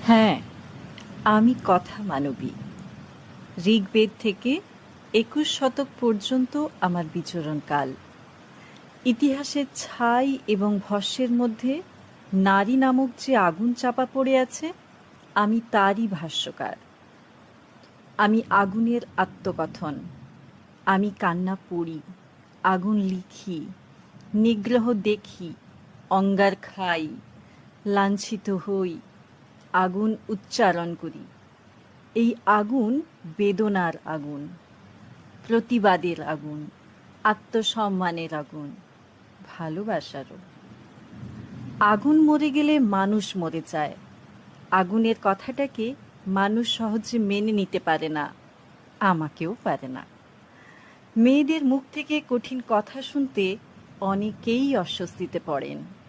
হ্যাঁ, আমি কথা মানবী। ঋগ্বেদ থেকে ২১ শতক পর্যন্ত আমার বিচরণকাল। ইতিহাসের ছাই এবং ভস্মের মধ্যে নারী নামক যে আগুন চাপা পড়ে আছে, আমি তারই ভাষ্যকার। আমি আগুনের আত্মকথন। আমি কান্না পড়ি, আগুন লিখি, নিগ্রহ দেখি, অঙ্গার খাই, লাঞ্ছিত হই, আগুন উচ্চারণ করি। এই আগুন বেদনার আগুন, প্রতিবাদের আগুন, আত্মসম্মানের আগুন, ভালোবাসারও। আগুন মরে গেলে মানুষ মরে যায়। আগুনের কথাটাকে মানুষ সহজে মেনে নিতে পারে না, আমাকেও পারে না। মেয়েদের মুখ থেকে কঠিন কথা শুনতে অনেকেই অস্বস্তিতে পড়েন।